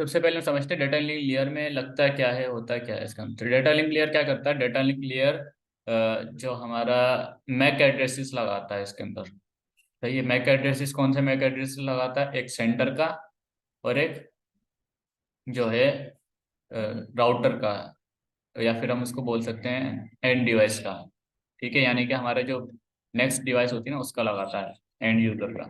सबसे पहले हम समझते हैं डेटा लिंक लेयर में लगता क्या है, होता क्या है इसका। तो डेटा लिंक लेयर क्या करता है, डेटा लिंक लेयर जो हमारा मैक एड्रेसेस लगाता है इसके अंदर। तो ये मैक एड्रेसेस कौन से मैक एड्रेसेस लगाता है, एक सेंटर का और एक जो है राउटर का, या फिर हम उसको बोल सकते हैं एंड डिवाइस का। ठीक है, यानी कि हमारे जो नेक्स्ट डिवाइस होती है ना उसका लगाता है, एंड यूजर का।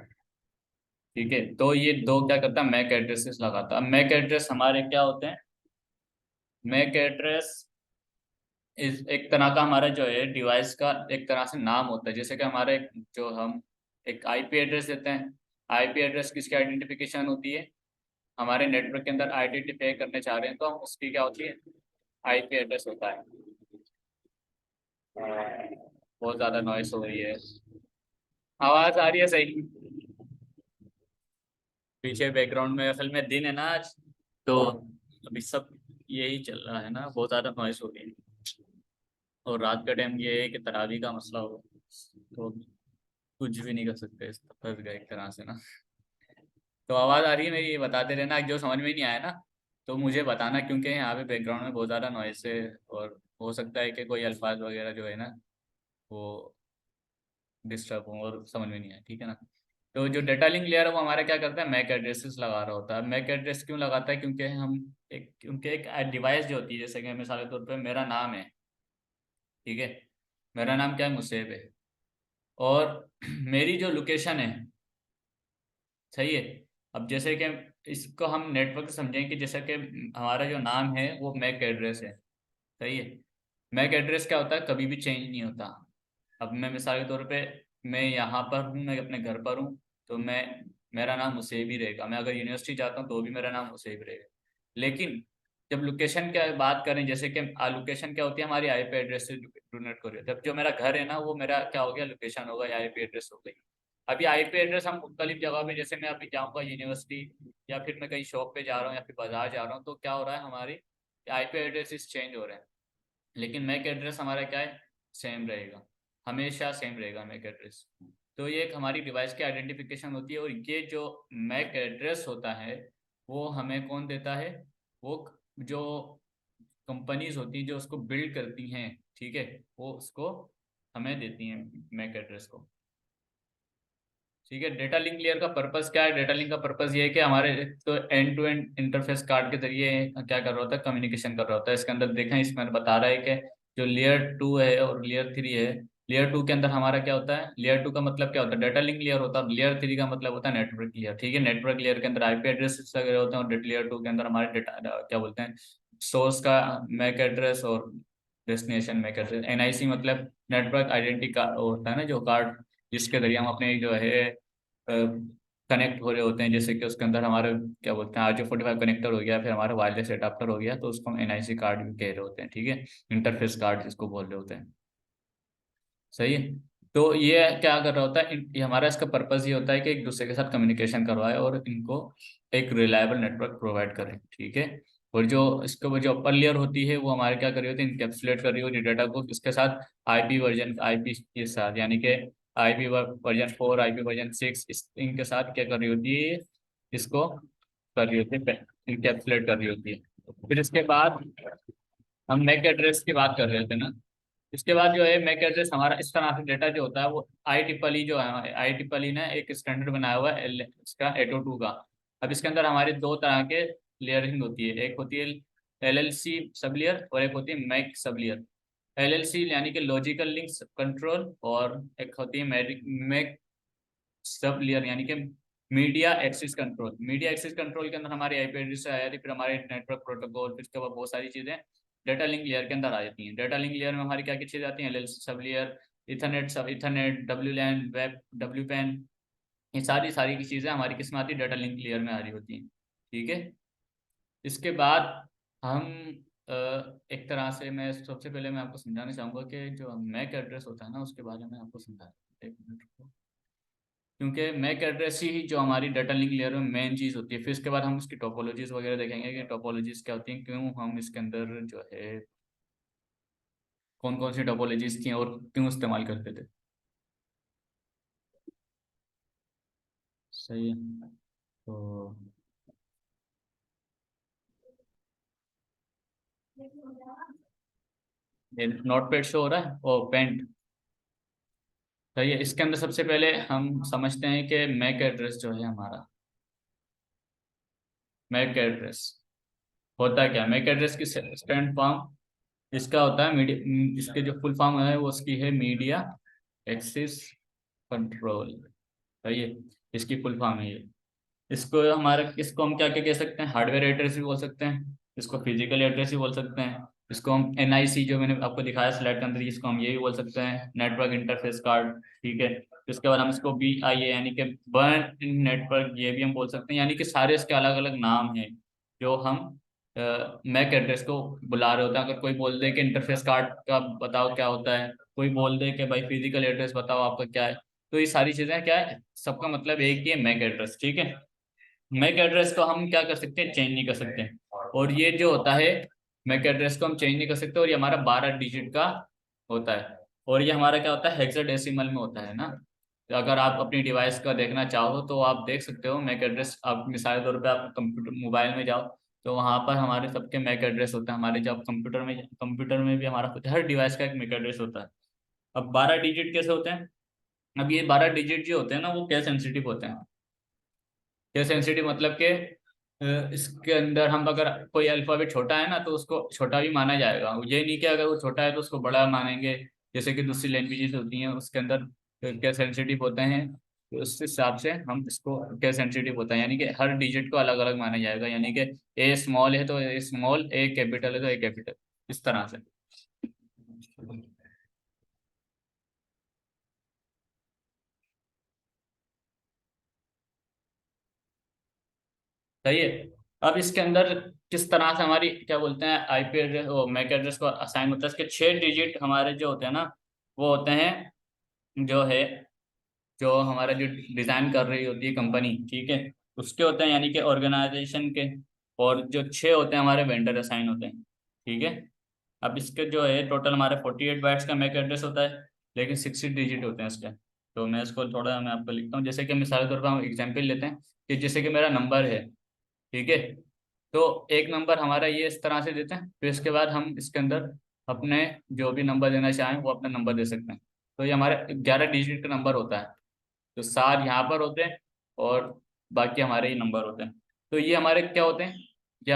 ठीक है, तो ये दो क्या करता है, मैक एड्रेसेस लगाता है। अब मैक एड्रेस हमारे क्या होते हैं, मैक एड्रेस इस एक तरह का हमारा जो है डिवाइस का एक तरह से नाम होता है। जैसे कि हमारे जो हम एक आईपी एड्रेस देते हैं, आईपी एड्रेस किसकी आइडेंटिफिकेशन होती है, हमारे नेटवर्क के अंदर आइडेंटिफाई करने चाह रहे हैं तो हम उसकी क्या होती है, आईपी एड्रेस होता है। बहुत ज्यादा नॉइस हो रही है, आवाज आ रही है सही पीछे बैकग्राउंड में? असल में दिन है ना आज, तो अभी सब यही चल रहा है ना, बहुत ज्यादा नॉइस हो रही है। और रात का टाइम ये है कि तरावी का मसला हो, तो कुछ भी नहीं कर सकते, इस फंस गए एक तरह से ना। तो आवाज आ रही है मेरी, ये बताते रहना, जो समझ में नहीं आया ना तो मुझे बताना, क्योंकि यहाँ पे बैकग्राउंड में बहुत ज्यादा नॉइस है। और हो सकता है कि कोई अल्फाज वगैरह जो है ना वो डिस्टर्ब हो और समझ में नहीं आए, ठीक है ना। तो जो डेटा लिंक लेयर है वो हमारा क्या करता है, मैक एड्रेसेस लगा रहा होता है। मैक एड्रेस क्यों लगाता है, क्योंकि हम एक, क्योंकि एक डिवाइस जो होती है, जैसे कि मिसाल के तौर पर मेरा नाम है, ठीक है, मेरा नाम क्या है, मुसेब है। और मेरी जो लोकेशन है, सही है। अब जैसे कि इसको हम नेटवर्क समझें कि जैसे कि हमारा जो नाम है वो मैक एड्रेस है, सही है। मैक एड्रेस क्या होता है, कभी भी चेंज नहीं होता। अब मैं मिसाल के तौर पे, मैं यहाँ पर हूँ, मैं अपने घर पर हूँ, तो मैं, मेरा नाम मुसेब ही रहेगा। मैं अगर यूनिवर्सिटी जाता हूँ तो भी मेरा नाम मुसेब रहेगा। लेकिन जब लोकेशन की बात करें, जैसे कि लोकेशन क्या होती है, हमारी आईपी एड्रेस से डोनेट हो रही है। जब जो मेरा घर है ना वो मेरा क्या हो गया, लोकेशन होगा या आईपी एड्रेस हो गई। अभी आईपी एड्रेस हम मुख्तलिफ जगह पे, जैसे मैं अभी जाऊँगा यूनिवर्सिटी, या फिर मैं कहीं शॉप पे जा रहा हूँ, या फिर बाजार जा रहा हूँ, तो क्या हो रहा है, हमारी आईपी एड्रेस चेंज हो रहे हैं। लेकिन मैक एड्रेस हमारा क्या है, सेम रहेगा, हमेशा सेम रहेगा मैक एड्रेस। तो ये एक हमारी डिवाइस की आइडेंटिफिकेशन होती है। और ये जो मैक एड्रेस होता है वो हमें कौन देता है, वो जो कंपनीज होती हैं जो उसको बिल्ड करती हैं, ठीक है, वो उसको हमें देती हैं मैक एड्रेस को। ठीक है, डेटा लिंक लेयर का पर्पस क्या है, डेटा लिंक का पर्पस ये है कि हमारे तो end to end interface card के जरिए क्या कर रहा होता है, कम्युनिकेशन कर रहा होता है। इसके अंदर देखें, इसमें बता रहा है कि जो लेयर 2 है और लेयर 3 है, लेयर 2 के अंदर हमारा क्या होता है, लेयर 2 का मतलब क्या होता है, डेटा लिंक लेयर होता है। लेयर 3 का मतलब होता है नेटवर्क लेयर। ठीक है, नेटवर्क लेयर के अंदर आईपी एड्रेस वगैरह होते हैं, और लेयर 2 के अंदर हमारे डेटा क्या बोलते हैं, सोर्स का मैक एड्रेस और डेस्टिनेशन मैक एड्रेस। एनआईसी मतलब नेटवर्क आइडेंटिटी कार्ड होता है ना, जो कार्ड जिसके जरिए हम अपने जो है कनेक्ट हो रहे होते हैं। जैसे कि उसके अंदर हमारे क्या बोलते हैं, RJ45 कनेक्टर हो गया, फिर हमारा वायरलेस एडाप्टर हो गया, तो उसको हम एनआईसी कार्ड भी कह रहे होते हैं। ठीक है, इंटरफेस कार्ड जिसको बोल रहे होते हैं, सही है। तो ये क्या कर रहा होता है, ये हमारा इसका पर्पस ये होता है कि एक दूसरे के साथ कम्युनिकेशन करवाए और इनको एक रिलायबल नेटवर्क प्रोवाइड करें। ठीक है, और जो इसके वो जो अपर लेयर होती है वो हमारे क्या कर रही होती है, इनकेप्सुलेट कर रही होती है डेटा को, इसके साथ आईपी वर्जन, आईपी के साथ, यानी कि आईपी वर्जन 4, आईपी वर्जन 6, इनके साथ क्या कर रही होती है, इसको कर रही होती है, इनकेप्सुलेट कर रही होती है। फिर इसके बाद हम मैक एड्रेस की बात कर रहे थे ना, इसके बाद जो है मैक एड्रेस हमारा इस तरह से डेटा जो होता है वो IEEE जो है, IEEE ने एक स्टैंडर्ड बनाया हुआ है इसका 802 का। अब इसके अंदर हमारे दो तरह के लेयरिंग होती है, एक होती है LLC सब लेयर और एक होती है मैक सब लेयर। LLC यानी कि लॉजिकल लिंक कंट्रोल, और एक होती है मैक सब लेयर यानी कि media access control. Media access control के अंदर हमारी आईपी एड्रेस आ जाती है, फिर हमारे नेटवर्क प्रोटोकॉल, फिर उसके बाद बहुत सारी चीजें डेटा लिंक लेयर के अंदर आ जाती हैं। डेटा लिंक लेयर में हमारी क्या क्या चीजें आती हैं, एलएलसी सब लेयर, इथरनेट सब इथरनेट, WLAN, वेब WPAN, ये सारी सारी की चीजें हमारी किस में आती है, डेटा लिंक लेयर में आ रही होती हैं। ठीक है, इसके बाद हम अ, एक तरह से, मैं सबसे पहले मैं आपको समझाना चाहूंगा कि जो मैक एड्रेस होता है ना उसके बारे में आपको समझा, एक मिनट रुको। क्योंकि मैक एड्रेस ही जो हमारी डाटा लिंक लेयर में मेन चीज़ होती है। फिर इसके बाद हम उसकी टोपोलॉजीज वगैरह देखेंगे कि टोपोलॉजीज क्या होती हैं, क्यों हम इसके अंदर जो है कौन कौन सी टोपोलॉजीज थी और क्यों इस्तेमाल करते थे। सही है, तो ये नोट पैड शो हो रहा है, ओ पेंट। सही है। इसके अंदर सबसे पहले हम समझते हैं कि मैक एड्रेस जो है हमारा, मैक एड्रेस होता क्या, मैक एड्रेस की स्टैंड फॉर्म इसका होता है मीडिया, इसके जो फुल फॉर्म है वो उसकी है मीडिया एक्सेस कंट्रोल। सही है। इसकी फुल फॉर्म है ये। इसको हम क्या क्या कह सकते हैं, हार्डवेयर एड्रेस भी बोल सकते हैं, इसको फिजिकल एड्रेस भी बोल सकते हैं, इसको हम एनआईसी जो मैंने आपको दिखाया स्लाइड के अंदर, इसको हम ये भी बोल सकते हैं, नेटवर्क इंटरफेस कार्ड। ठीक है। इसके बाद हम इसको बी आई ए यानी कि बर्न नेटवर्क ये भी हम बोल सकते हैं, यानी कि सारे इसके अलग अलग नाम हैं जो हम मैक एड्रेस को बुला रहे होते हैं। अगर कोई बोल दे कि इंटरफेस कार्ड का बताओ क्या होता है, कोई बोल दे कि भाई फिजिकल एड्रेस बताओ आपका क्या है, तो ये सारी चीजें क्या है, सबका मतलब एक ही है, मैक एड्रेस। ठीक है। मैक एड्रेस को हम क्या कर सकते हैं, चेंज नहीं कर सकते। और ये जो होता है, मैक एड्रेस को हम चेंज नहीं कर सकते, और ये हमारा 12 डिजिट का होता है। और ये हमारा क्या होता है, हेक्साडेसिमल में होता है ना। तो अगर आप अपनी डिवाइस का देखना चाहो तो आप देख सकते हो मैक एड्रेस। आप मिसाल के तौर पे आप कंप्यूटर मोबाइल में जाओ तो वहां पर हमारे सबके मैक एड्रेस होता है। हमारे जब कंप्यूटर में भी हमारा हर डिवाइस का एक मैक एड्रेस होता है। अब 12 डिजिट कैसे होते हैं, अब ये 12 डिजिट जो होते हैं ना वो क्या सेंसिटिव होते हैं। ये सेंसिटिव मतलब कि इसके अंदर हम अगर कोई अल्फाबेट छोटा है ना तो उसको छोटा भी माना जाएगा, ये नहीं कि अगर वो छोटा है तो उसको बड़ा मानेंगे। जैसे कि दूसरी लैंग्वेजेस होती हैं उसके अंदर क्या सेंसिटिव होते हैं, तो उस हिसाब से हम इसको क्या सेंसिटिव होता है, यानी कि हर डिजिट को अलग अलग माना जाएगा। यानी कि ए स्मॉल है तो ए स्मॉल, ए कैपिटल है तो ए कैपिटल, इस तरह से। सही है। अब इसके अंदर किस तरह से हमारी क्या बोलते हैं आईपी एड्रेस, वो मैक एड्रेस को असाइन होता है, इसके 6 डिजिट हमारे जो होते हैं ना वो होते हैं, जो है, जो हमारा जो डिजाइन कर रही होती है कंपनी, ठीक है, उसके होते हैं, यानी कि ऑर्गेनाइजेशन के। और जो 6 होते हैं हमारे वेंडर असाइन होते हैं। ठीक है। अब इसके जो है टोटल हमारे 48 बाइट्स का मैक एड्रेस होता है, लेकिन 60 डिजिट होते हैं इसके। तो मैं इसको थोड़ा मैं आपको लिखता हूँ, जैसे कि मिसाल के तौर पर हम एग्जाम्पल लेते हैं कि जैसे कि मेरा नंबर है। ठीक है। तो एक नंबर हमारा ये इस तरह से देते हैं, फिर इसके बाद हम इसके अंदर अपने जो भी नंबर देना चाहें वो अपना नंबर दे सकते हैं। तो ये हमारा 11 डिजिट का नंबर होता है। तो 7 यहाँ पर होते हैं और बाकी हमारे ये नंबर होते हैं। तो ये हमारे क्या होते हैं, ये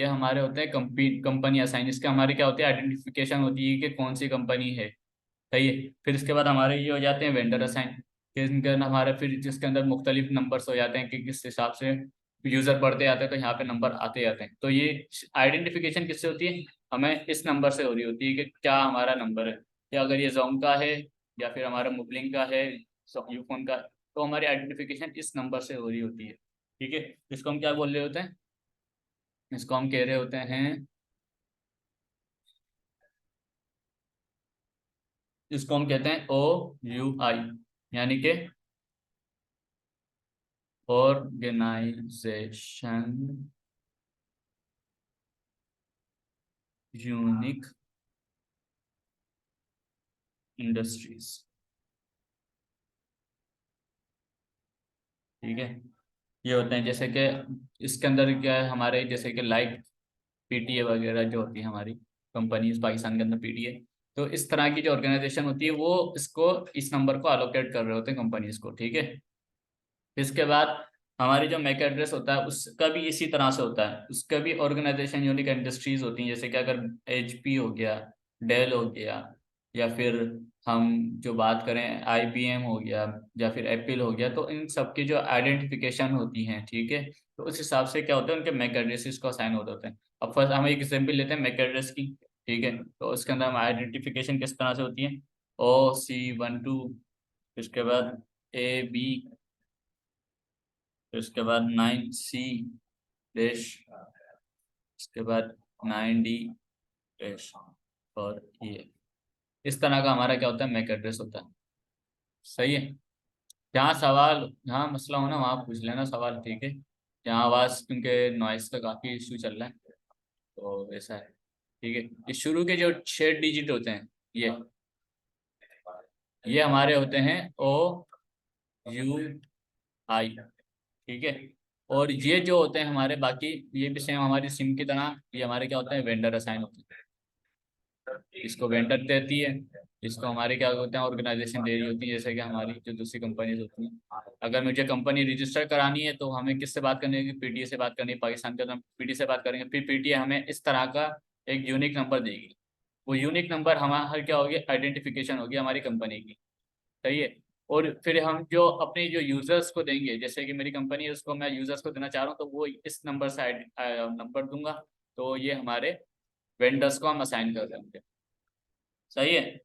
हमारे होते हैं कंपनी असाइन। इसके हमारी क्या होती है, आइडेंटिफिकेशन होती है कि कौन सी कंपनी है। सही है। फिर इसके बाद हमारे ये हो जाते हैं वेंडर असाइन, कि इनके अंदर हमारे फिर जिसके अंदर मुख्तलिफ नंबर्स हो जाते हैं कि किस हिसाब से यूजर बढ़ते जाते हैं तो यहाँ पे नंबर आते जाते हैं। तो ये आइडेंटिफिकेशन किससे होती है, हमें इस नंबर से हो रही होती है कि क्या हमारा नंबर है, कि अगर ये जोंग का है या फिर हमारा मुबलिंग का है, यूफोन का, तो हमारी आइडेंटिफिकेशन इस नंबर से हो रही होती है। ठीक है। इसको हम क्या बोल रहे होते हैं, इसको हम कह रहे होते हैं, इसको हम कहते हैं OUI, यानी कि ऑर्गेनाइजेशन यूनिक इंडस्ट्रीज। ठीक है। ये होते हैं जैसे कि इसके अंदर क्या है हमारे, जैसे कि लाइक पीटीए वगैरह जो होती है हमारी कंपनीज पाकिस्तान के अंदर पीटीए। तो इस तरह की जो ऑर्गेनाइजेशन होती है वो इसको इस नंबर को अलोकेट कर रहे होते हैं कंपनीज को। ठीक है। इसके बाद हमारी जो मैक एड्रेस होता है उसका भी इसी तरह से होता है, उसका भी ऑर्गेनाइजेशन यूनिक इंडस्ट्रीज होती हैं। जैसे कि अगर एचपी हो गया, डेल हो गया, या फिर हम जो बात करें आईबीएम हो गया या फिर एप्पल हो गया, तो इन सबकी जो आइडेंटिफिकेशन होती हैं, ठीक है, तो उस हिसाब से क्या होता है उनके मैक एड्रेसेस को असाइन होते हैं। अब फर्स्ट हम एक एग्जाम्पल लेते हैं मैक एड्रेस की। ठीक है। तो उसके अंदर हम आइडेंटिफिकेशन किस तरह से होती है, OC12, इसके बाद AB, फिर उसके बाद 9C डैश, उसके बाद 9D डैश, और ये इस तरह का हमारा क्या होता है, मैक एड्रेस होता है। सही है। जहाँ मसला हो ना वहाँ पूछ लेना सवाल, ठीक है। यहाँ आवाज़ क्योंकि नॉइस का काफ़ी इशू चल रहा है तो ऐसा है। ठीक है। ये शुरू के जो 6 डिजिट होते हैं, ये ये हमारे होते हैं OUI। ठीक है। और ये जो होते हैं हमारे बाकी, ये भी सेम हमारी सिम की तरह, ये हमारे क्या होते हैं, वेंडर असाइन होते हैं। इसको वेंडर देती है, इसको हमारे क्या होते हैं, ऑर्गेनाइजेशन दे रही होती है, जैसे कि हमारी जो दूसरी कंपनीज होती हैं। अगर मुझे कंपनी रजिस्टर करानी है तो हमें किससे बात करनी है, पीटीए से बात करनी है, पाकिस्तान के, तो हम पीटीए से बात करेंगे, फिर पीटीए हमें इस तरह का एक यूनिक नंबर देगी। वो यूनिक नंबर हमारा क्या होगी, आइडेंटिफिकेशन होगी हमारी कंपनी की। सही है। और फिर हम जो अपने जो यूजर्स को देंगे, जैसे कि मेरी कंपनी है उसको मैं यूजर्स को देना चाह रहा हूँ, तो वो इस नंबर से नंबर दूंगा। तो ये हमारे वेंडर्स को हम असाइन कर देंगे। सही है।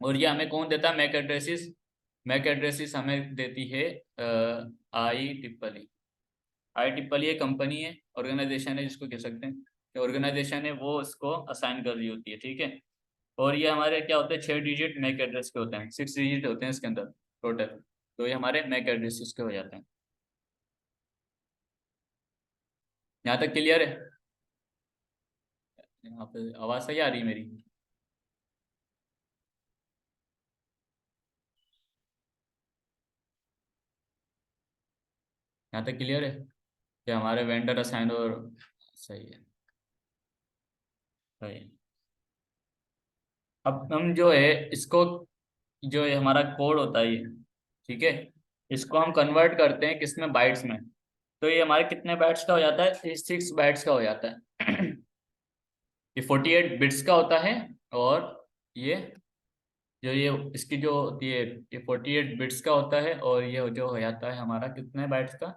और ये हमें कौन देता है, मैक एड्रेसिस। मैक एड्रेसिस हमें देती है I triple E. I triple E company है, ऑर्गेनाइजेशन है जिसको कह सकते हैं, ऑर्गेनाइजेशन है वो इसको असाइन कर रही होती है। ठीक है। और ये हमारे क्या होते हैं, 6 डिजिट मैक एड्रेस के होते हैं, 6 डिजिट होते हैं इसके अंदर टोटल। तो ये हमारे मैक एड्रेस के हो जाते हैं। यहाँ तक क्लियर है। यहाँ पे आवाज़ सही आ रही है मेरी। यहाँ तक क्लियर है कि हमारे वेंडर असाइन और सही है। सही है। अब हम जो है इसको, जो ये हमारा कोड होता है ये, ठीक है, इसको हम कन्वर्ट करते हैं किसमें, बाइट्स में। तो ये हमारे कितने बाइट्स का हो जाता है, 6 बाइट्स का हो जाता है। ये 48 बिट्स का होता है। और ये जो ये इसकी जो होती है, ये 48 बिट्स का होता है। और ये जो हो जाता है हमारा कितने बाइट्स का,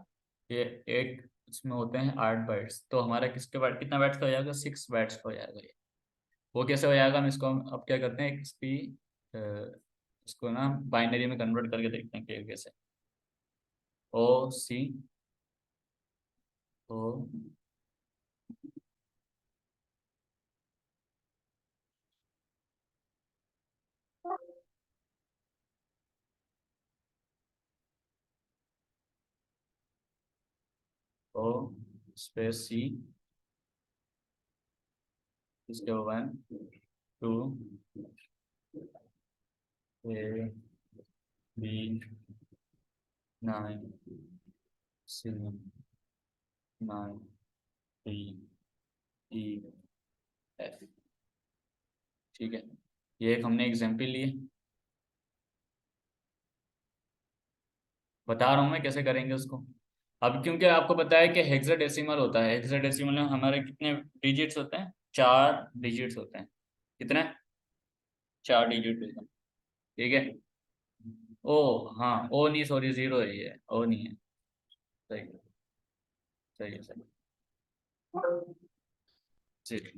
ये एक इसमें होते हैं 8 बाइट्स। तो हमारा किसके बाइट कितना बाइट्स का हो जाएगा, 6 बाइट्स का हो जाएगा ये। वो कैसे हो जाएगा, हम इसको अब क्या करते हैं, इसकी अ, इसको ना बाइनरी में कन्वर्ट करके देखते हैं कि कैसे। ओ सी ओ ओ स्पेस सी, इसके 1 2 3 4 5 6 7 8 9 10 11 12 13 14 15 16 17 18 19 20 21 22 23 24 25 26 27 28 29 30 F। ठीक है। ये एक हमने एग्जाम्पल लिए, बता रहा हूँ मैं कैसे करेंगे उसको। अब क्योंकि आपको पता है कि हेक्साडेसिमल होता है, हेक्साडेसिमल में हमारे कितने डिजिट्स होते हैं, 4 डिजिट्स होते हैं। कितने, 4 डिजिट होते हैं। ठीक है। ओ, हाँ ओ नहीं, सॉरी, जीरो है ये, ओ नहीं है। सही है। सही है। सही है।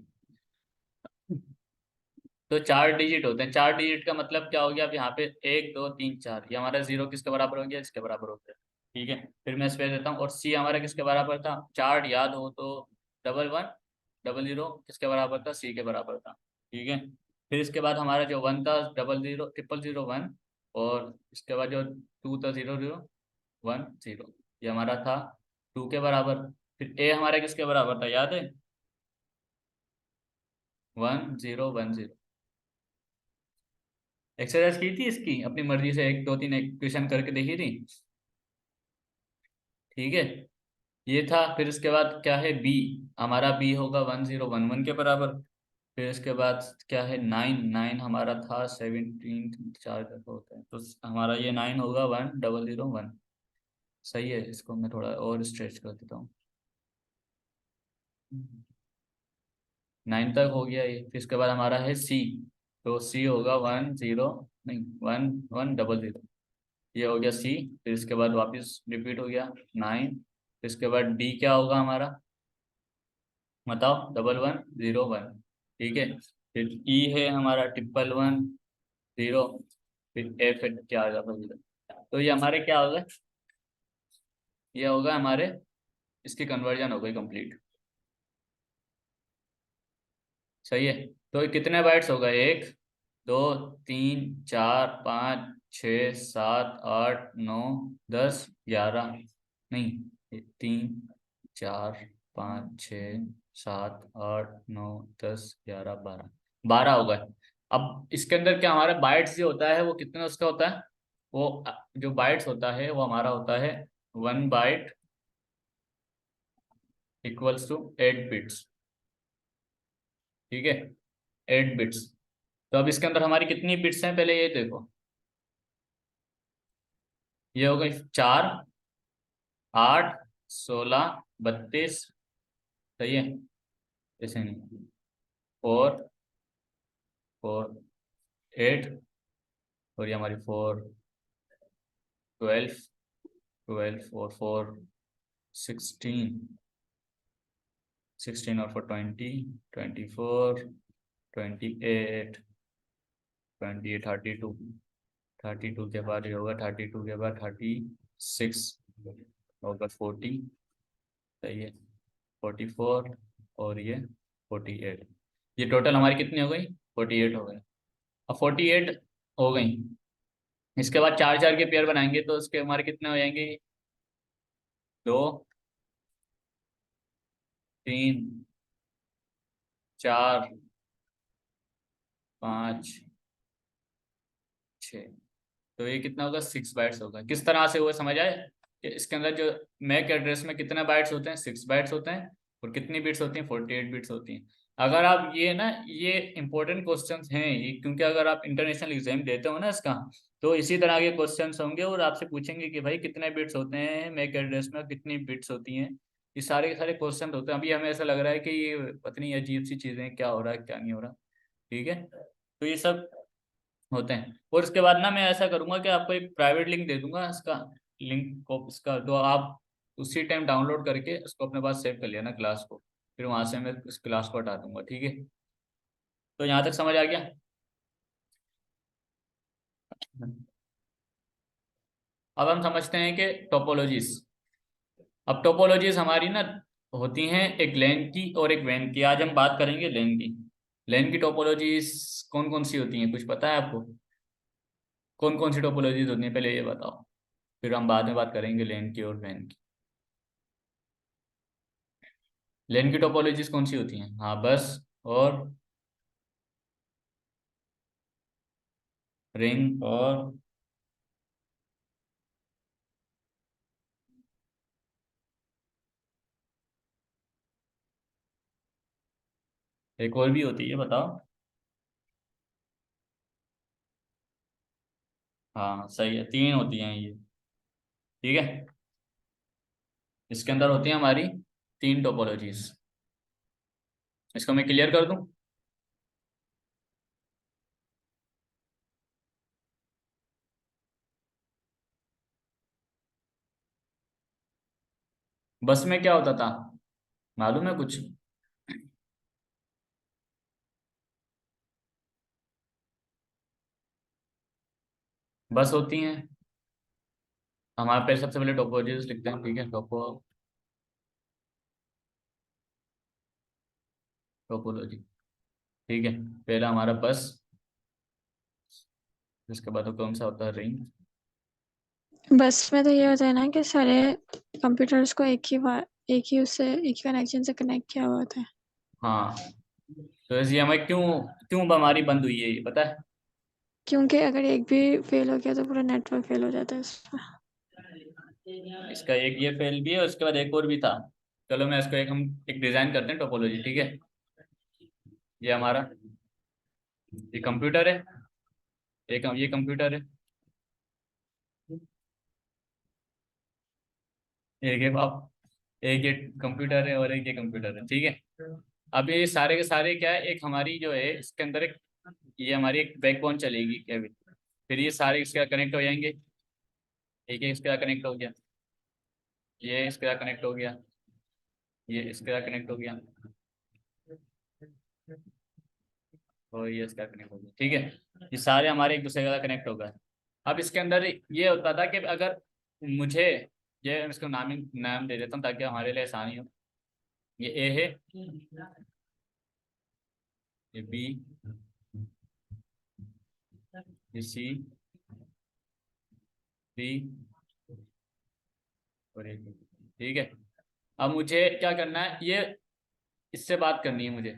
तो 4 डिजिट होते हैं, 4 डिजिट का मतलब क्या हो गया, अब यहाँ पे 1 2 3 4, ये हमारा जीरो किसके बराबर हो गया, इसके बराबर हो गया। ठीक है। फिर मैं स्पेस देता हूँ, और सी हमारा किसके बराबर था, चार्ट याद हो तो, 11 00 किसके बराबर था, सी के बराबर था। ठीक है। फिर इसके बाद हमारा जो 1 था, 00 0 0 1, और इसके बाद जो 2 था, 00 1 0, ये हमारा था 2 के बराबर। फिर ए हमारा किसके बराबर था, याद है, 10 10। एक्सरसाइज की थी इसकी अपनी मर्जी से, 1 2 3 क्वेश्चन करके देखी थी। ठीक है। ये था। फिर इसके बाद क्या है, बी, हमारा बी होगा 10 11 के बराबर। फिर इसके बाद क्या है, 9 9 हमारा था 17, 4 का होता है, तो हमारा ये 9 होगा 1001। सही है। इसको मैं थोड़ा और स्ट्रेच कर देता हूँ। 9 तक हो गया ये। फिर इसके बाद हमारा है सी, तो सी होगा 10, नहीं, 1100। ये हो गया सी। फिर इसके बाद वापस रिपीट हो गया 9। फिर इसके बाद डी क्या होगा हमारा, बताओ, 1101। ठीक है। फिर ई है हमारा 1110। फिर एफ क्या आ जाता है, तो ये हमारे क्या होगा, ये होगा हमारे, इसकी कन्वर्जन हो गई कंप्लीट। सही है। तो ये कितने बाइट्स होगा, 1 2 3 4 5 6 7 8 9 10 11, नहीं, 3 4 5 6 7 8 9 10 11 12 होगा। अब इसके अंदर क्या हमारा बाइट्स जो होता है वो कितना उसका होता है, वो जो बाइट्स होता है वो हमारा होता है 1 बाइट इक्वल्स टू 8 बिट्स। ठीक है, 8 बिट्स। तो अब इसके अंदर हमारी कितनी बिट्स हैं पहले ये देखो। ये हो गई 4, 8, 16, 32। सही है, ऐसे नहीं। 4, 4, 8, और ये हमारी 4, 12, 12 और 4, 16, 16 और 4, 20, 24, 28, 28, 32, 32 के बाद ये होगा 32 के बाद 36 होगा 40। सही है, 44 और ये 48। ये टोटल हमारी कितनी हो गई? 48 हो गई। अब 48 हो गई, इसके बाद 4 4 के पेयर बनाएंगे तो उसके हमारे कितने हो जाएंगे? 2, 3, 4, 5, 6। तो ये कितना होगा? 6 बाइट्स होगा। किस तरह से हुआ समझ आए कि इसके अंदर जो मैक एड्रेस में कितने बाइट्स होते हैं? 6 बाइट्स होते हैं। और कितनी बिट्स होती हैं? 48 बिट्स होती हैं। अगर आप ये ना, ये इंपॉर्टेंट क्वेश्चंस हैं ये, क्योंकि अगर आप इंटरनेशनल एग्जाम देते हो ना इसका, तो इसी तरह के क्वेश्चंस होंगे और आपसे पूछेंगे कि भाई कितने बिट्स होते हैं मैक एड्रेस में, कितनी बिट्स होती हैं। ये सारे के सारे क्वेश्चन होते हैं। अभी हमें ऐसा लग रहा है कि ये पता नहीं अजीब सी चीजें, क्या हो रहा है क्या नहीं हो रहा। ठीक है, तो ये सब होते हैं। और उसके बाद ना मैं ऐसा करूंगा कि आपको एक प्राइवेट लिंक दे दूंगा इसका, लिंक को इसका, तो आप उसी टाइम डाउनलोड करके उसको अपने पास सेव कर लिया ना क्लास को, फिर वहां से मैं इस क्लास को हटा दूंगा। ठीक है, तो यहाँ तक समझ आ गया? अब हम समझते हैं कि टोपोलॉजीज। अब टोपोलॉजीज हमारी ना होती हैं एक लेन की और एक वैन की। आज हम बात करेंगे लेन की। लेन की टोपोलॉजीज कौन कौन सी होती हैं, कुछ पता है आपको? कौन कौन सी टोपोलॉजीज होती हैं पहले ये बताओ, फिर हम बाद में बात करेंगे लेन की और वैन की। लेन की टोपोलॉजीज कौन सी होती हैं? हाँ, बस और रिंग और एक और भी होती है, बताओ। हाँ सही है, 3 होती हैं ये। ठीक है, इसके अंदर होती हैं हमारी 3 टोपोलॉजीज। इसको मैं क्लियर कर दूं? बस में क्या होता था, मालूम है कुछ? बस होती हैं हमारे पे, सबसे पहले टोपोलॉजीज लिखते हैं। ठीक है, टोपोलॉजी। ठीक है, पहला हमारा बस, इसके बाद वो कौन सा होता है? रिंग। बस में तो ये होता है ना कि सारे कंप्यूटर्स को एक ही कनेक्शन से कनेक्ट किया हुआ होता है। हाँ, तो ऐसे हमें क्यों क्यों हमारी बंद हुई है ये पता है? क्योंकि अगर एक भी फेल हो गया तो पूरा नेटवर्क फेल हो जाता है इसमें। इसका एक ये फेल भी है, उसके बाद एक और भी था। चलो मैं इसको हम एक डिजाइन करते हैं टोपोलॉजी। ठीक है, ये हमारा, ये कंप्यूटर है, एक ये कंप्यूटर है, एक है बाप, एक ये कंप्यूटर है और एक ये कंप्यूटर है। ठीक है, अब ये सारे के सारे क्या है, एक हमारी जो है इसके अंदर एक, ये हमारी एक बैकबोन चलेगी केविन। फिर ये सारे इसके कनेक्ट हो जाएंगे। एक एक इसके कनेक्ट हो गया, ये इसके कनेक्ट हो गया, ये इसके कनेक्ट हो गया, और ये इसका कनेक्ट हो गया। ठीक है, ये सारे हमारे एक दूसरे का कनेक्ट हो गए। अब इसके अंदर ये होता था कि अगर मुझे, ये मैं इसको नाम दे देता हूँ ताकि हमारे लिए आसानी हो। ये ए है, ये बी, ये सी, डी और ये D। ठीक है, अब मुझे क्या करना है, ये इससे बात करनी है मुझे।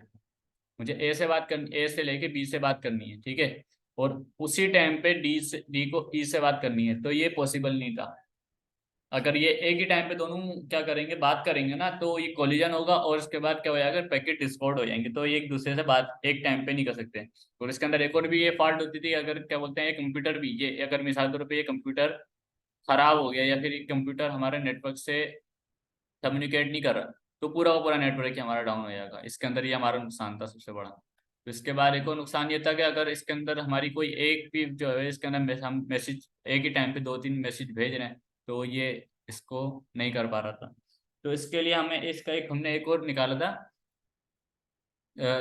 मुझे ए से बात करनी, ए से लेके बी से बात करनी है। ठीक है, और उसी टाइम पे डी को ई से बात करनी है, तो ये पॉसिबल नहीं था। अगर ये एक ही टाइम पे दोनों क्या करेंगे, बात करेंगे ना, तो ये कोलिजन होगा और उसके बाद क्या हो जाएगा, पैकेट डिस्कॉर्ड हो जाएंगे, तो ये एक दूसरे से बात एक टाइम पे नहीं कर सकते। और इसके अंदर एक और भी ये फॉल्ट होती थी, अगर क्या बोलते हैं, ये कंप्यूटर भी, ये अगर मिसाल के तौर पे ये कंप्यूटर खराब हो गया या फिर ये कंप्यूटर हमारे नेटवर्क से कम्युनिकेट नहीं कर रहा, तो पूरा का पूरा नेटवर्क ही हमारा डाउन हो जाएगा। इसके अंदर ये हमारा नुकसान था सबसे बड़ा। तो इसके बाद एक और नुकसान ये था कि अगर इसके अंदर हमारी कोई एक भी जो है, इसके अंदर हम मैसेज एक ही टाइम पे दो तीन मैसेज भेज रहे हैं, तो ये इसको नहीं कर पा रहा था। तो इसके लिए हमें इसका एक हमने एक और निकाला था,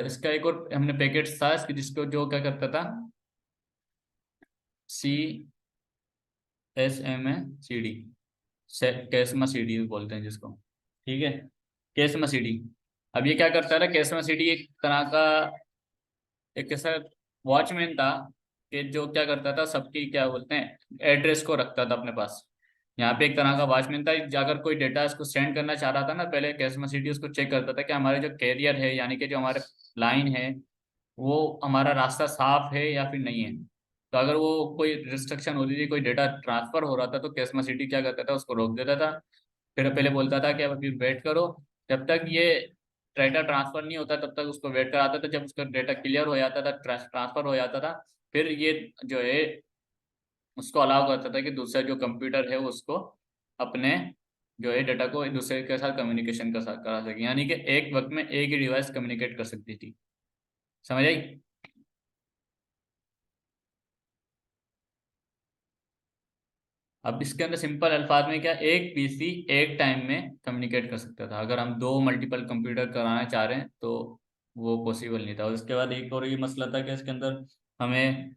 इसका एक और हमने पैकेट था इसके, जिसको जो क्या करता था, CSMA CD, कैसमा CD बोलते हैं जिसको, ठीक है, कैसमा CD। अब ये क्या करता था, कैसमा CD एक तरह का एक ऐसा वॉचमैन था कि जो क्या करता था, सबकी क्या बोलते हैं, एड्रेस को रखता था अपने पास। यहाँ पे एक तरह का वॉचमैन था, अगर कोई डेटा इसको सेंड करना चाह रहा था ना, पहले कैसमा सिटी उसको चेक करता था कि हमारे जो कैरियर है, यानी कि जो हमारे लाइन है, वो हमारा रास्ता साफ है या फिर नहीं है। तो अगर वो कोई रिस्ट्रिक्शन होती थी, कोई डेटा ट्रांसफर हो रहा था, तो कैसमा सिटी क्या करता था, उसको रोक देता था। फिर पहले बोलता था कि अब अभी वेट करो, जब तक ये डेटा ट्रांसफर नहीं होता तब तक उसको वेट कराता था। जब उसका डेटा क्लियर हो जाता था, ट्रांसफर हो जाता था, फिर ये जो है उसको अलाउ करता था कि दूसरा जो कंप्यूटर है उसको अपने जो है डेटा को एक दूसरे के साथ कम्युनिकेशन करा सके, यानी कि एक वक्त में एक ही डिवाइस कम्युनिकेट कर सकती थी। समझ आई? अब इसके अंदर सिंपल अल्फाज में क्या, एक पीसी एक टाइम में कम्युनिकेट कर सकता था। अगर हम दो मल्टीपल कंप्यूटर कराना चाह रहे हैं तो वो पॉसिबल नहीं था। और उसके बाद एक और ये मसला था कि इसके अंदर हमें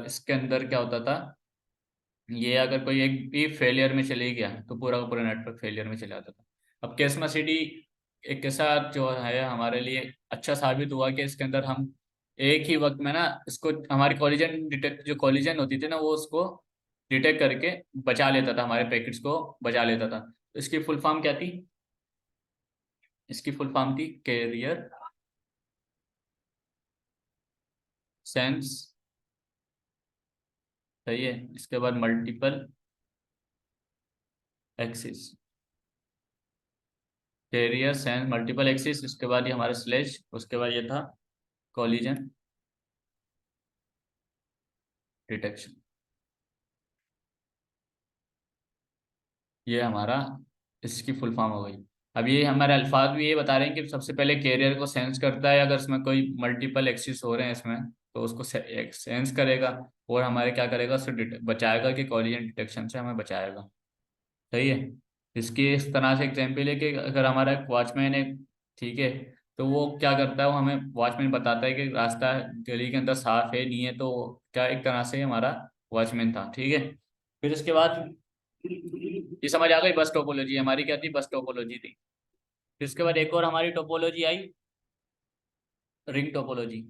इसके अंदर क्या होता था, ये अगर कोई एक भी फेलियर में चले गया तो पूरा का पूरा नेटवर्क फेलियर में चला जाता था। अब कैसमा सिटी एक ऐसा जो है हमारे लिए अच्छा साबित हुआ कि इसके अंदर हम एक ही वक्त में ना, इसको हमारी कॉलिजन डिटेक्ट, जो कॉलिजन होती थी ना, वो उसको डिटेक्ट करके बचा लेता था, हमारे पैकेट्स को बचा लेता था। तो इसकी फुल फॉर्म क्या थी, इसकी फुल फॉर्म थी कैरियर सेंस, सही है। इसके बाद multiple access, carrier sense multiple access, उसके बाद ये हमारा स्लेश, उसके बाद ये था कॉलिजन डिटेक्शन। ये हमारा इसकी फुल फॉर्म हो गई। अब ये हमारे अल्फाज भी ये बता रहे हैं कि सबसे पहले कैरियर को सेंस करता है, अगर इसमें कोई मल्टीपल एक्सिस हो रहे हैं इसमें, तो उसको सेंस करेगा और हमारे क्या करेगा, उससे बचाएगा, कि कॉलिजन डिटेक्शन से हमें बचाएगा। सही है। इसकी इस तरह से एग्जाम्पल है कि अगर हमारा एक वॉचमैन है, ठीक है, तो वो क्या करता है, वो हमें वॉचमैन बताता है कि रास्ता गली के अंदर साफ है नहीं है, तो क्या एक तरह से हमारा वॉचमैन था, ठीक है। फिर इसके बाद ये समझ आ गई, बस टोपोलॉजी हमारी क्या थी, बस टोपोलॉजी थी। फिर इसके बाद एक और हमारी टोपोलॉजी आई, रिंग टोपोलॉजी।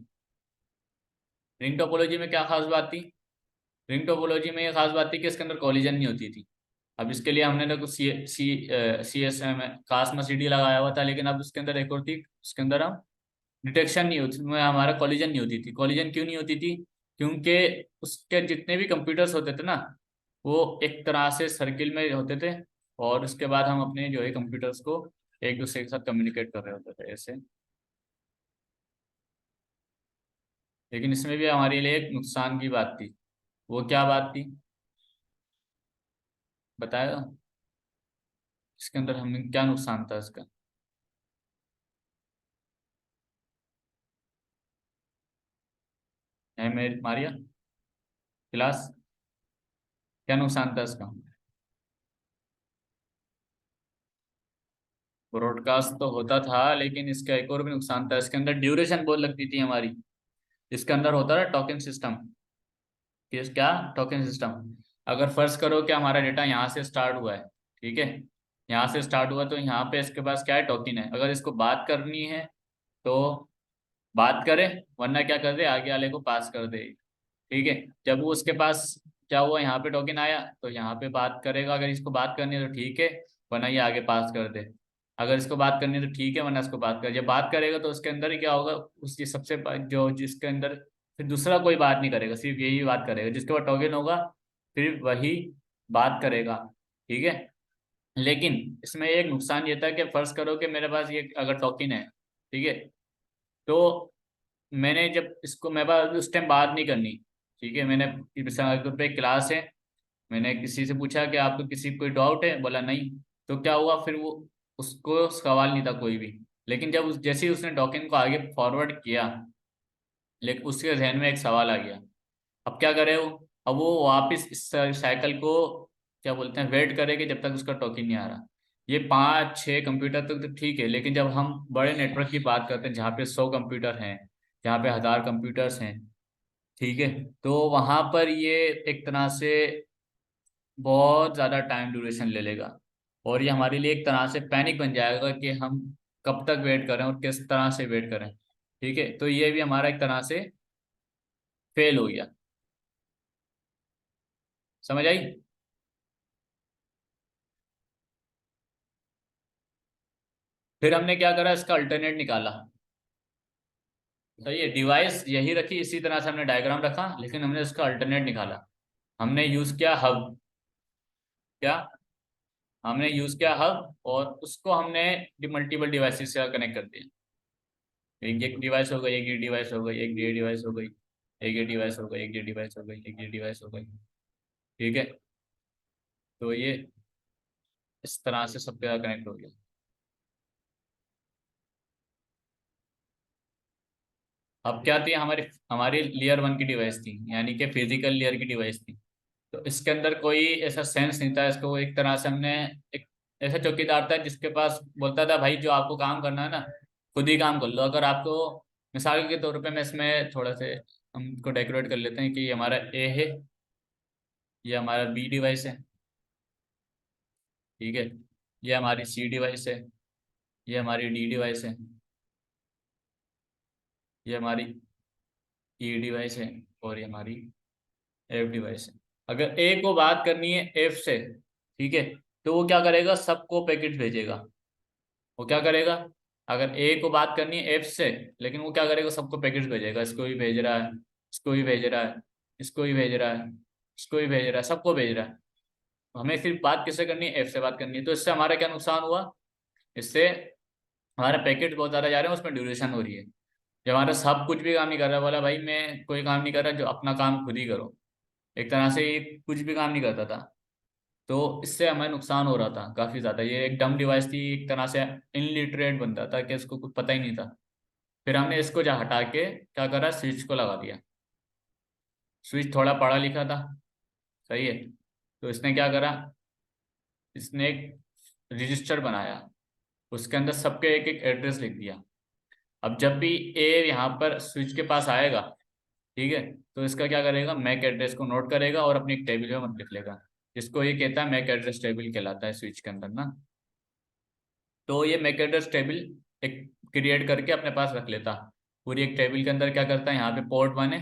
रिंग टोपोलॉजी में क्या खास बात थी, रिंग टोपोलॉजी में ये खास बात थी कि इसके अंदर कॉलिजन नहीं होती थी। अब इसके लिए हमने ना कुछ CSM कास्मा CD लगाया हुआ था, लेकिन अब उसके अंदर एक और थी, उसके अंदर हम डिटेक्शन नहीं होती, उसमें हमारा कॉलिजन नहीं होती थी। कॉलिजन क्यों नहीं होती थी, क्योंकि उसके जितने भी कंप्यूटर्स होते थे ना, वो एक तरह से सर्किल में होते थे, और उसके बाद हम अपने जो है कंप्यूटर्स को एक दूसरे के साथ कम्युनिकेट कर रहे होते थे ऐसे। लेकिन इसमें भी हमारे लिए एक नुकसान की बात थी। वो क्या बात थी, बताया इसके अंदर हमें क्या नुकसान था इसका। है मेरी मारिया क्लास, क्या नुकसान था इसका। ब्रॉडकास्ट तो होता था, लेकिन इसका एक और भी नुकसान था, इसके अंदर ड्यूरेशन बहुत लगती थी हमारी। इसके अंदर होता था टोकन सिस्टम। किस क्या, टोकन सिस्टम। अगर फर्ज करो कि हमारा डेटा यहाँ से स्टार्ट हुआ है, ठीक है, यहाँ से स्टार्ट हुआ, तो यहाँ पे इसके पास क्या है, टोकन है। अगर इसको बात करनी है तो बात करे, वरना क्या कर दे, आगे वाले को पास कर दे, ठीक है। जब वो उसके पास क्या हुआ, यहाँ पे टोकन आया, तो यहाँ पे बात करेगा, अगर इसको बात करनी है तो ठीक है, वरना ये आगे पास कर दे। अगर इसको बात करनी है तो ठीक है, वरना इसको बात कर, जब बात करेगा तो उसके अंदर ही क्या होगा, उसकी सबसे जो जिसके अंदर फिर दूसरा कोई बात नहीं करेगा, सिर्फ यही बात करेगा, जिसके पास टोकन होगा फिर वही बात करेगा, ठीक है। लेकिन इसमें एक नुकसान ये था कि फर्ज करो कि मेरे पास ये अगर टोकन है, ठीक है, तो मैंने जब इसको मेरे पास उस टाइम बात नहीं करनी, ठीक है, मैंने मिसाल पे क्लास है, मैंने किसी से पूछा कि आपको किसी को कोई डाउट है, बोला नहीं, तो क्या हुआ फिर वो, उसको सवाल नहीं था कोई भी। लेकिन जब जैसे ही उसने टोकन को आगे फॉरवर्ड किया, लेकिन उसके जहन में एक सवाल आ गया, अब क्या करे वो, अब वो वापस इस साइकिल को क्या बोलते हैं वेट करेगी जब तक उसका टोकन नहीं आ रहा। ये 5-6 कंप्यूटर तक तो ठीक है, लेकिन जब हम बड़े नेटवर्क की बात करते हैं जहाँ पे 100 कंप्यूटर हैं, जहाँ पे 1000 कंप्यूटर्स हैं, ठीक है, तो वहां पर ये एक तरह से बहुत ज़्यादा टाइम ड्यूरेशन ले लेगा, और ये हमारे लिए एक तरह से पैनिक बन जाएगा कि हम कब तक वेट करें और किस तरह से वेट करें। ठीक है, तो ये भी हमारा एक तरह से फेल हो गया। समझ आई? फिर हमने क्या करा, इसका अल्टरनेट निकाला। सही है, डिवाइस यही रखी, इसी तरह से हमने डायग्राम रखा, लेकिन हमने इसका अल्टरनेट निकाला। हमने यूज किया हब। क्या? हमने यूज किया हब, और उसको हमने मल्टीपल डिवाइसेस से कनेक्ट कर दिया। एक ये डिवाइस हो गई, एक ये डिवाइस हो गई, एक ये डिवाइस हो गई, एक ये डिवाइस हो गई, एक ये डिवाइस हो गई, एक ये डिवाइस हो गई। ठीक है, तो ये इस तरह से सब पे कनेक्ट हो गया। अब क्या थी, हमारी हमारी लेयर 1 की डिवाइस थी, यानी कि फिजिकल लेयर की डिवाइस थी। तो इसके अंदर कोई ऐसा सेंस नहीं था, इसको एक तरह से हमने एक ऐसा चौकीदार था जिसके पास बोलता था भाई जो आपको काम करना है ना, खुद ही काम कर लो। अगर आपको, मिसाल के तौर पे मैं इसमें थोड़ा से हमको डेकोरेट कर लेते हैं कि ये हमारा ए है, ये हमारा बी डिवाइस है, ठीक है, ये हमारी सी डिवाइस है, ये हमारी डी डिवाइस है, ये हमारी ई डिवाइस है, और ये हमारी एफ डिवाइस है। अगर ए को बात करनी है एफ से, ठीक है, तो वो क्या करेगा, सबको पैकेट भेजेगा। वो क्या करेगा, अगर ए को बात करनी है एफ से, लेकिन वो क्या करेगा, सबको पैकेट भेजेगा, इसको भी भेज रहा है, इसको भी भेज रहा है, इसको भी भेज रहा है, इसको भी भेज रहा है, सबको भेज रहा है। हमें सिर्फ बात किससे करनी है, एफ से बात करनी है। तो इससे हमारा क्या नुकसान हुआ, इससे हमारे पैकेट बहुत ज्यादा जा रहे हैं, उसमें ड्यूरेशन हो रही है। जब हमारा सब कुछ भी काम नहीं कर रहा, बोला भाई मैं कोई काम नहीं कर रहा, जो अपना काम खुद ही करो, एक तरह से ये कुछ भी काम नहीं करता था। तो इससे हमें नुकसान हो रहा था काफी ज्यादा। ये एक डम डिवाइस थी, एक तरह से इनलिटरेट बनता था कि इसको कुछ पता ही नहीं था। फिर हमने इसको जहाँ हटा के क्या करा, स्विच को लगा दिया। स्विच थोड़ा पढ़ा लिखा था, सही है, तो इसने क्या करा, इसने एक रजिस्टर बनाया, उसके अंदर सबके एक एक एड्रेस लिख दिया। अब जब भी ए यहाँ पर स्विच के पास आएगा, ठीक है, तो इसका क्या करेगा, मैक एड्रेस को नोट करेगा और अपनी एक टेबल में लिख लेगा, जिसको ये कहता है मैक एड्रेस टेबल कहलाता है स्विच के अंदर ना। तो ये मैक एड्रेस टेबल एक क्रिएट करके अपने पास रख लेता। पूरी एक टेबल के अंदर क्या करता है, यहाँ पे पोर्ट 1 है,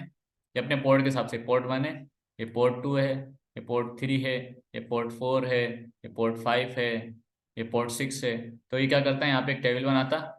ये अपने पोर्ट के हिसाब से पोर्ट 1 है, ये पोर्ट 2 है, ये पोर्ट 3 है, ये पोर्ट 4 है, ये पोर्ट 5 है, ये पोर्ट 6 है। तो ये क्या करता है, यहाँ पे एक टेबल बनाता,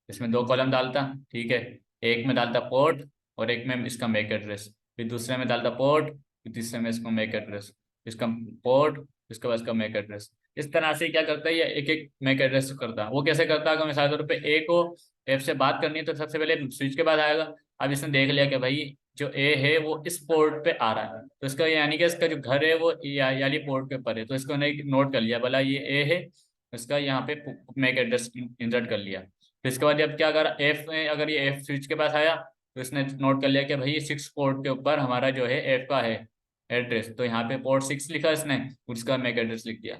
इसमें 2 कॉलम डालता, ठीक है, एक में डालता पोर्ट और एक में इसका मैक एड्रेस, फिर दूसरे में डालता पोर्ट, फिर तीसरे में इसका मैक एड्रेस, इसका पोर्ट, इसके बाद इसका मैक एड्रेस। इस तरह से क्या करता है, ये एक एक मैक एड्रेस करता है। वो कैसे करता है, अगर मिसाल के तौर पे ए को एफ से बात करनी है तो सबसे पहले स्विच के बाद आएगा। अब इसने देख लिया कि भाई जो ए है वो इस पोर्ट पे आ रहा है, तो इसका यानी कि इसका जो घर है वो याली पोर्ट के ऊपर है, तो इसको ने नोट कर लिया, भला ये ए है, इसका यहाँ पे मैक एड्रेस इंसर्ट कर लिया। फिर इसके बाद जब क्या करा, एफ में अगर ये एफ स्विच के पास आया, तो इसने नोट कर लिया कि भाई 6 पोर्ट के ऊपर हमारा जो है एफ का है एड्रेस, तो यहाँ पे पोर्ट 6 लिखा इसने, उसका मैक एड्रेस लिख दिया।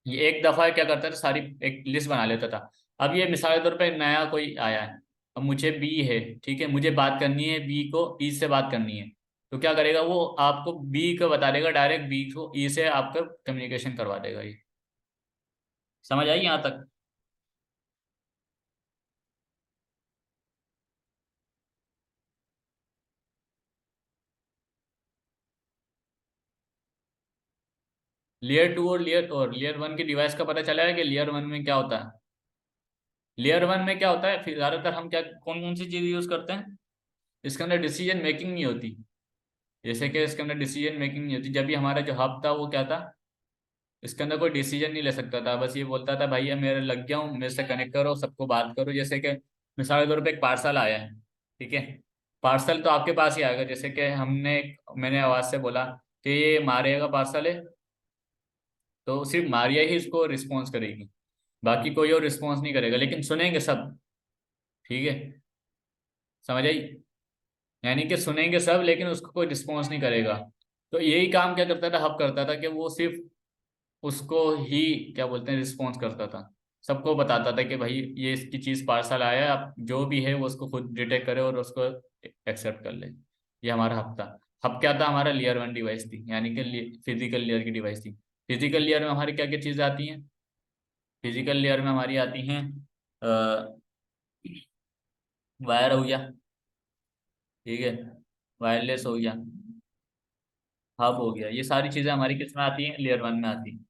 ये एक दफा क्या करता था, सारी एक लिस्ट बना लेता था। अब ये मिसाल के तौर पे नया कोई आया है, अब मुझे बी है, ठीक है, मुझे बात करनी है बी को ई से बात करनी है, तो क्या करेगा वो, आपको बी को बता देगा, डायरेक्ट बी को ई से आपका कम्युनिकेशन करवा देगा। ये समझ आई यहाँ तक? लेयर 1 की डिवाइस का पता चला है कि लेयर 1 में क्या होता है। लेयर 1 में क्या होता है, फिर ज्यादातर हम क्या कौन कौन सी चीज यूज करते हैं, इसके अंदर डिसीजन मेकिंग नहीं होती। जैसे कि इसके अंदर डिसीजन मेकिंग नहीं होती, जब भी हमारा जो हब था वो क्या था, इसके अंदर कोई डिसीजन नहीं ले सकता था, बस ये बोलता था भाई ये मेरे लग गया हूँ, मेरे से कनेक्ट करो, सबको बात करो। जैसे कि मिसाल के तौर पे एक पार्सल आया है, ठीक है, पार्सल तो आपके पास ही आएगा। जैसे कि मैंने आवाज से बोला कि ये मारिया का पार्सल है, तो सिर्फ मारिया ही इसको रिस्पॉन्स करेगी, बाकी कोई और रिस्पॉन्स नहीं करेगा, लेकिन सुनेंगे सब। ठीक है, समझ आई? यानी कि सुनेंगे सब लेकिन उसको कोई रिस्पॉन्स नहीं करेगा। तो यही काम क्या करता था, हब करता था कि वो सिर्फ उसको ही क्या बोलते हैं रिस्पॉन्स करता था, सबको बताता था कि भाई ये इसकी चीज पार्सल आया है, आप जो भी है वो उसको खुद डिटेक्ट करे और उसको एक्सेप्ट कर ले। ये हमारा हब था। हब क्या था, हमारा लेयर वन डिवाइस थी, यानी कि फिजिकल लेयर की डिवाइस थी। फिजिकल लेयर में हमारी क्या क्या चीजें आती हैं? फिजिकल लेयर में हमारी आती हैं वायर हो गया, ठीक है, वायरलेस हो गया, हब हो गया, ये सारी चीजें हमारी किस में आती हैं? लेयर वन में आती हैं।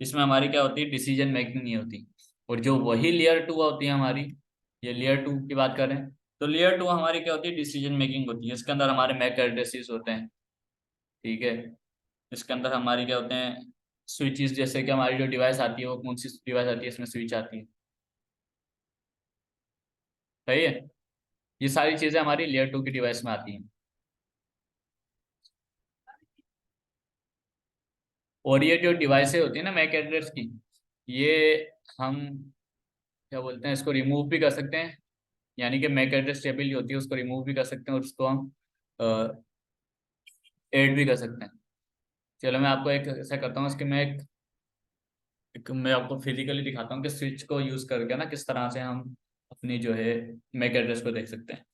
इसमें हमारी क्या होती है? डिसीजन मेकिंग नहीं होती। और जो वही लेयर टू होती है हमारी, ये लेयर टू की बात करें, तो लेयर टू हमारी क्या होती है? डिसीजन मेकिंग होती है। इसके अंदर हमारे मैक एड्रेसेस होते हैं, ठीक है। इसके अंदर हमारी क्या होते हैं? स्विचेस, जैसे कि हमारी जो डिवाइस आती है वो कौन सी डिवाइस आती है, इसमें स्विच आती है, सही है। ये सारी चीजें हमारी लेयर टू की डिवाइस में आती हैं। और ये जो डिवाइसें होती है ना मैक एड्रेस की, ये हम क्या बोलते हैं, इसको रिमूव भी कर सकते हैं। यानी कि मैक एड्रेस टेबल जो होती है उसको रिमूव भी कर सकते हैं और उसको हम ऐड भी कर सकते हैं। चलो मैं आपको एक ऐसा करता हूँ, इसके मैं आपको फिजिकली दिखाता हूँ कि स्विच को यूज करके ना किस तरह से हम अपनी जो है मैक एड्रेस को देख सकते हैं।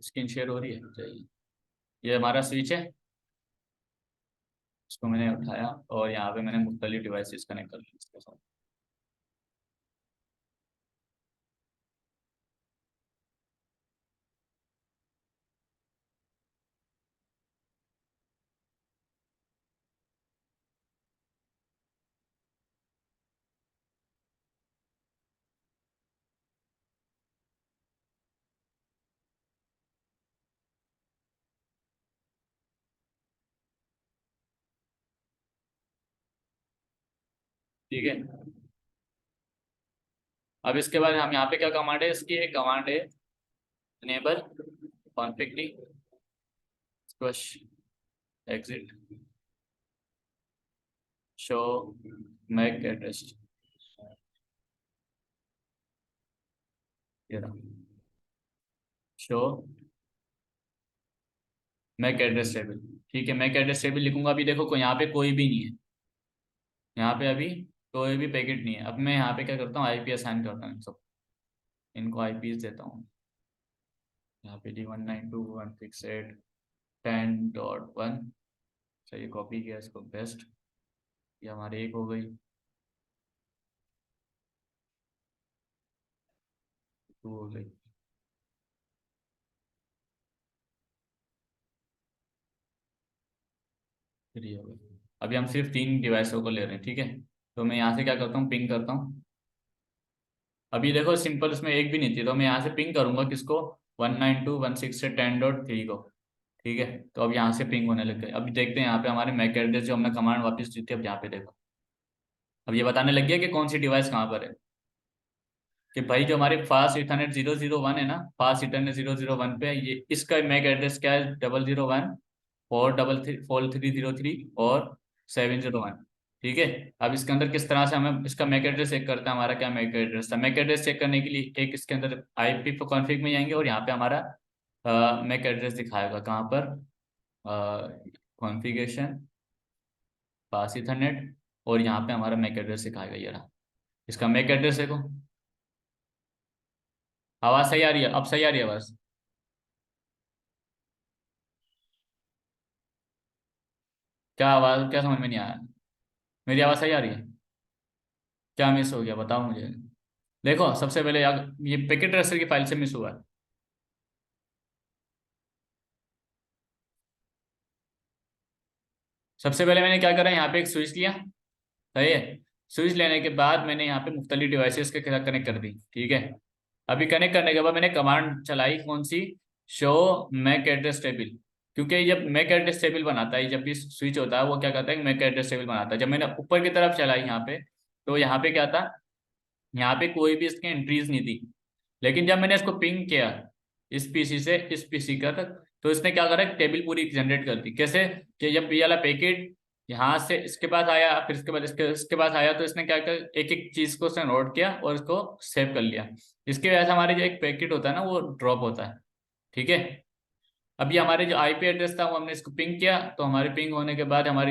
स्क्रीन शेयर हो रही है, चाहिए। ये हमारा स्विच है, इसको मैंने उठाया और यहाँ पे मैंने मुख्तलिफ डिवाइसेस कनेक्ट कर ली इसके साथ। ठीक है, अब इसके बाद हम यहाँ पे क्या कमांड है, इसकी एक कमांड है enable config D squash exit show MAC address. ये रहा, शो मैक एड्रेस टेबल। ठीक है, मैक एड्रेस टेबल लिखूंगा, अभी देखो यहाँ पे कोई भी नहीं है, यहाँ पे अभी कोई भी पैकेट नहीं है। अब मैं यहाँ पे क्या करता हूँ, आईपी असाइन करता हूँ इन सब, इनको आईपी देता हूँ। यहाँ पे D192.168.10.1, सही कॉपी किया इसको, बेस्ट। ये हमारी एक हो गई, टू हो गई, थ्री हो गई। अभी हम सिर्फ तीन डिवाइसों को ले रहे हैं, ठीक है। तो मैं यहाँ से क्या करता हूँ, पिंग करता हूँ। अभी देखो सिंपल, इसमें एक भी नहीं थी, तो मैं यहाँ से पिंग करूंगा किसको? 192.168.10.3 को, ठीक है। तो अब यहाँ से पिंग होने लग गए। अभी देखते हैं यहाँ पे हमारे मैक एड्रेस जो हमने कमांड वापस दी थी, अब यहाँ पे देखो, अब ये बताने लग गया कि कौन सी डिवाइस कहाँ पर है। कि भाई जो हमारे फास्ट इथरनेट 001 है ना, फास्ट इथरनेट 001 पे ये इसका मैक एड्रेस क्या है? 001 433 और 701, ठीक है। अब इसके अंदर किस तरह से हमें इसका मैक एड्रेस चेक करता है, हमारा क्या मैक एड्रेस था? मैक एड्रेस चेक करने के लिए एक इसके अंदर आईपी पर कॉन्फ़िग में जाएंगे और यहाँ पे हमारा मैक एड्रेस दिखाएगा कहाँ पर, कॉन्फ़िगरेशन पास इथरनेट, और यहाँ पे हमारा मैक एड्रेस दिखाएगा, ये रहा इसका मैक एड्रेस। देखो आवाज सही आ रही है? अब सही आ रही है आवाज? क्या आवाज, क्या समझ में नहीं आया? मेरी आवाज सही आ रही है? क्या मिस हो गया बताओ मुझे। देखो सबसे पहले यार, ये पैकेट ट्रेसर की फाइल से मिस हुआ है। सबसे पहले मैंने क्या करा, यहाँ पे एक स्विच लिया, सही है। स्विच लेने के बाद मैंने यहाँ पे मुख्तलिफ डिवाइसेस के साथ कनेक्ट कर दी, ठीक है। अभी कनेक्ट करने के बाद मैंने कमांड चलाई, कौन सी, शो मैक एड्रेस टेबल, क्योंकि जब मैक एड्रेस टेबल बनाता है, जब भी स्विच होता है वो क्या करता है, मैक एड्रेस टेबल बनाता है। जब मैंने ऊपर की तरफ चलाई यहाँ पे, तो यहाँ पे क्या था, यहाँ पे कोई भी इसके एंट्रीज नहीं थी। लेकिन जब मैंने इसको पिंग किया इस पीसी से इस पीसी का तक, तो इसने क्या करा, टेबल पूरी जनरेट कर दी। कैसे, कि जब ये वाला पैकेट यहाँ से इसके पास आया, फिर इसके बाद इसके पास आया, तो इसने क्या कर, एक एक चीज को उसने नोट किया और इसको सेव कर लिया। इसकी वजह से हमारे जो एक पैकेट होता है ना, वो ड्रॉप होता है, ठीक है। अभी हमारे जो आईपी एड्रेस था वो हमने इसको पिंग किया, तो हमारे पिंग होने के बाद हमारी